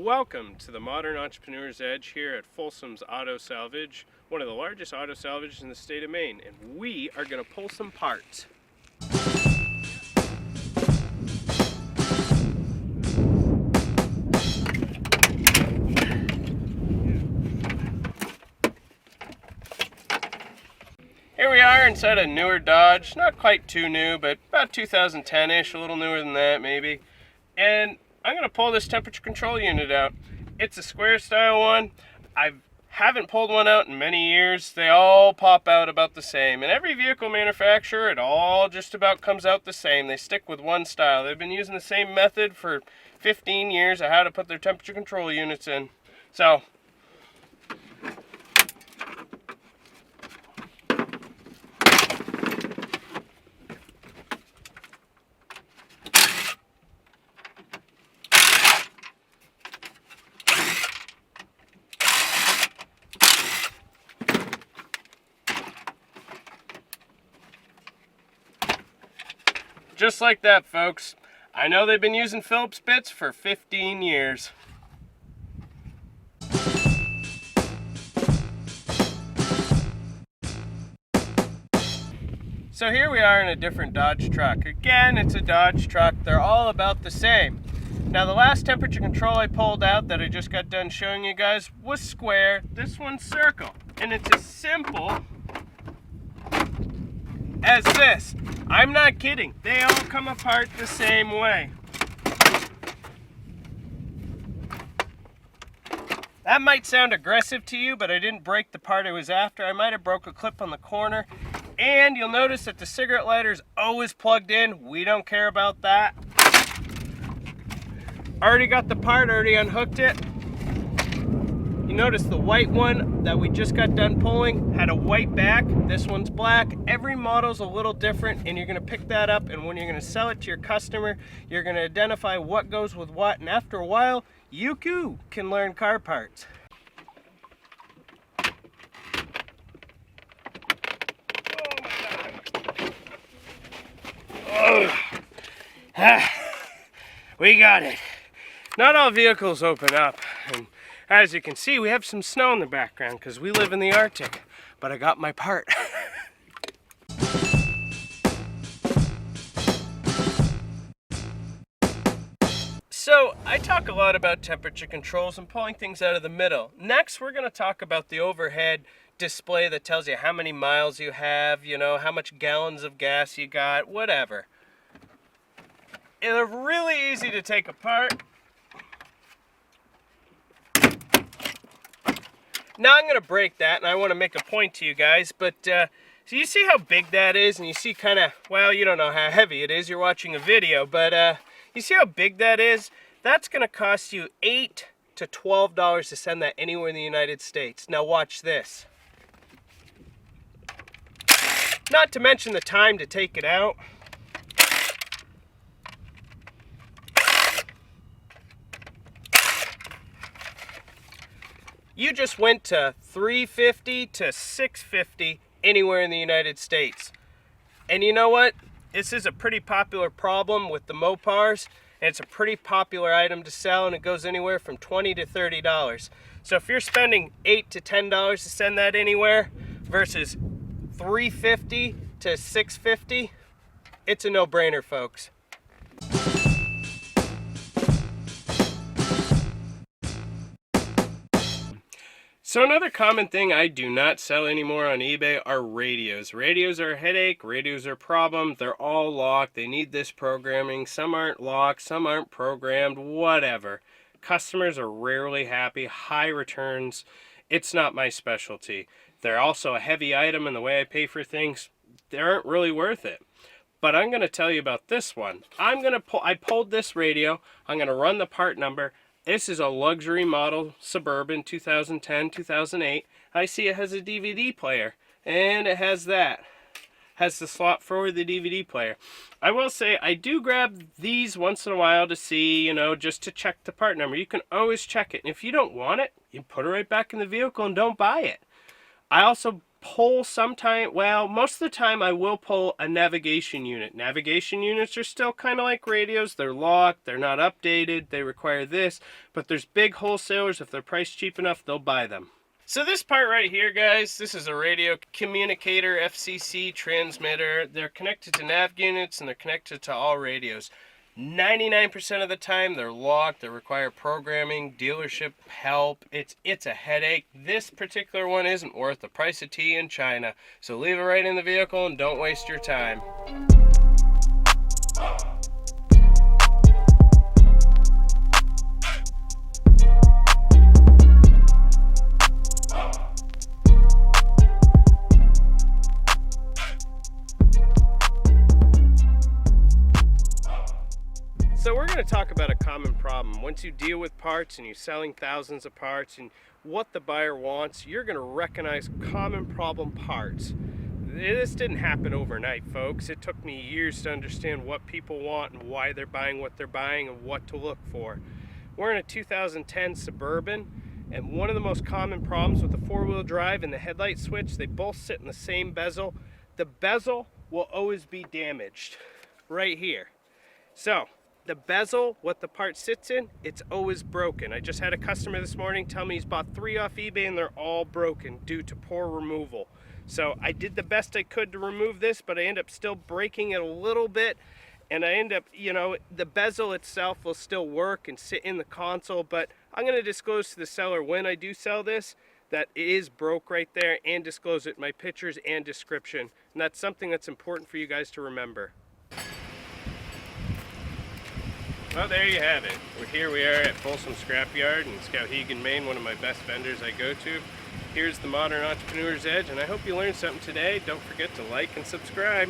Welcome to the Modern Entrepreneur's Edge here at Folsom's Auto Salvage, one of the largest auto salvages in the state of Maine, and we are going to pull some parts. Here we are inside a newer Dodge, not quite too new, but about 2010-ish, a little newer than that maybe. And I'm going to pull this temperature control unit out. It's a square style one. I haven't pulled one out in many years. They all pop out about the same. And every vehicle manufacturer, it all just about comes out the same. They stick with one style. They've been using the same method for 15 years of how to put their temperature control units in. So, just like that, folks. I know they've been using Phillips bits for 15 years. So here we are in a different Dodge truck. Again, it's a Dodge truck. They're all about the same. Now, the last temperature control I pulled out that I just got done showing you guys was square. This one's circle. And it's as simple as this. I'm not kidding. They all come apart the same way. That might sound aggressive to you, but I didn't break the part I was after. I might have broke a clip on the corner. And you'll notice that the cigarette lighter's always plugged in. We don't care about that. Already got the part, already unhooked it. You notice the white one that we just got done pulling had a white back. This one's black. Every model's a little different, and you're going to pick that up, and when you're going to sell it to your customer, you're going to identify what goes with what, and after a while, you too can learn car parts. Oh my God. We got it. Not all vehicles open up, and as you can see, we have some snow in the background because we live in the Arctic, but I got my part. So, I talk a lot about temperature controls and pulling things out of the middle. Next, we're going to talk about the overhead display that tells you how many miles you have, you know, how much gallons of gas you got, whatever. They're really easy to take apart. Now I'm going to break that, and I want to make a point to you guys, but so you see how big that is, and you see kind of, well, you don't know how heavy it is, you're watching a video, but you see how big that is? That's going to cost you $8 to $12 to send that anywhere in the United States. Now watch this. Not to mention the time to take it out. You just went to $350 to $650 anywhere in the United States. And you know what? This is a pretty popular problem with the Mopars, and it's a pretty popular item to sell, and it goes anywhere from $20 to $30. So if you're spending $8 to $10 to send that anywhere versus $350 to $650, it's a no-brainer, folks. So another common thing I do not sell anymore on eBay are radios. Radios are a headache, radios are a problem, they're all locked, they need this programming, some aren't locked, some aren't programmed, whatever. Customers are rarely happy, high returns, it's not my specialty. They're also a heavy item, and the way I pay for things, they aren't really worth it. But I'm going to tell you about this one. I pulled this radio, I'm going to run the part number. This is a luxury model Suburban 2010-2008. I see it has a DVD player, and it has that. Has the slot for the DVD player. I will say I do grab these once in a while to see, you know, just to check the part number. You can always check it, and if you don't want it, you put it right back in the vehicle and don't buy it. I also pull sometime, well, most of the time I will pull a navigation unit. Navigation units are still kind of like radios. They're locked, they're not updated, they require this, but there's big wholesalers, if they're priced cheap enough, they'll buy them. So this part right here, guys, this is a radio communicator FCC transmitter. They're connected to nav units and they're connected to all radios. 99% of the time they're locked, they require programming, dealership help. It's a headache. This particular one isn't worth the price of tea in China. So leave it right in the vehicle and don't waste your time. So we're going to talk about a common problem. Once you deal with parts and you're selling thousands of parts and what the buyer wants, you're going to recognize common problem parts. This didn't happen overnight, folks. It took me years to understand what people want and why they're buying what they're buying and what to look for. We're in a 2010 Suburban, and one of the most common problems with the four-wheel drive and the headlight switch, they both sit in the same bezel. The bezel will always be damaged right here. So the bezel, what the part sits in, it's always broken. I just had a customer this morning tell me he's bought 3 off eBay and they're all broken due to poor removal. So I did the best I could to remove this, but I end up still breaking it a little bit, and I end up, the bezel itself will still work and sit in the console, but I'm going to disclose to the seller when I do sell this that it is broke right there, and disclose it in my pictures and description. And that's something that's important for you guys to remember. Well, there you have it. Here we are at Folsom Scrapyard in Skowhegan, Maine, one of my best vendors I go to. Here's the Modern Entrepreneur's Edge, and I hope you learned something today. Don't forget to like and subscribe.